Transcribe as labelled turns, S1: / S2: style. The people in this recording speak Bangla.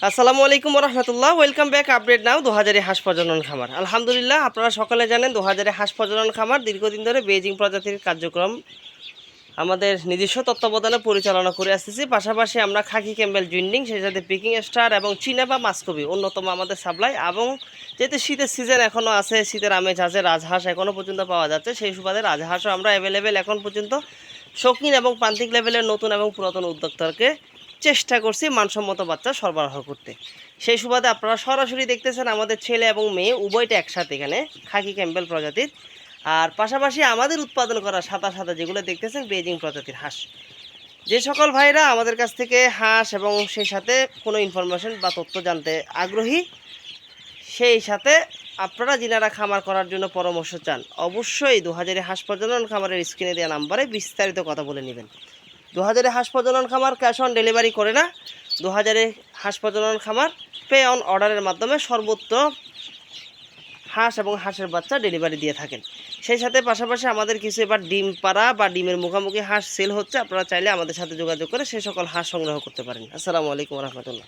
S1: আসসালামু আলাইকুম রহমতুল্লাহ। Welcome back. আপডেট নাও 2000 হাঁস প্রজনন খামার। আলহামদুলিল্লাহ, আপনারা সকলে জানেন 2000 হাঁস প্রজনন খামার দীর্ঘদিন ধরে বেজিং প্রজাতির কার্যক্রম আমাদের নিজস্ব তত্ত্বাবধানে পরিচালনা করে আসতেছি। পাশাপাশি আমরা খাকি ক্যাম্বেল জুইন্ডিং, সেই সাথে পিকিং স্টার এবং চীনা বা মাস্কবি অন্যতম আমাদের সাপ্লাই। এবং যেহেতু শীতের সিজন এখনও আছে, শীতের আমেজ আছে, রাজহাঁস এখনও পর্যন্ত পাওয়া যাচ্ছে। সেই সুবাদে রাজহাঁসও আমরা অ্যাভেলেবেল এখন পর্যন্ত শৌখিন এবং প্রান্তিক লেভেলের নতুন এবং পুরাতন উদ্যোক্তাকে চেষ্টা করছি মানসম্মত বাচ্চা সরবরাহ করতে। সেই সুবাদে আপনারা সরাসরি দেখতেছেন আমাদের ছেলে এবং মেয়ে উভয়টা একসাথে এখানে খাকি ক্যাম্বেল প্রজাতির। আর পাশাপাশি আমাদের উৎপাদন করা সাদা সাদা যেগুলো দেখতেছেন বেজিং প্রজাতির হাঁস। যে সকল ভাইরা আমাদের কাছ থেকে হাঁস এবং সেই সাথে কোনো ইনফরমেশন বা তথ্য জানতে আগ্রহী, সেই সাথে আপনারা যিনারা খামার করার জন্য পরামর্শ চান, অবশ্যই 2000 হাঁস প্রজনন খামারের স্ক্রিনে দেওয়া নাম্বারে বিস্তারিত কথা বলে নেবেন। 2000 হাঁস প্রজনন খামার ক্যাশ অন ডেলিভারি করে না। 2000 হাঁস প্রজনন খামার পে অন অর্ডারের মাধ্যমে সর্বোচ্চ হাঁস এবং হাঁসের বাচ্চা ডেলিভারি দিয়ে থাকেন। সেই সাথে পাশাপাশি আমাদের কিছু এবার ডিম পাড়া বা ডিমের মুখোমুখি হাঁস সেল হচ্ছে। আপনারা চাইলে আমাদের সাথে যোগাযোগ করে সেই সকল হাঁস সংগ্রহ করতে পারেন। আসসালামু আলাইকুম রহমতুল্লাহ।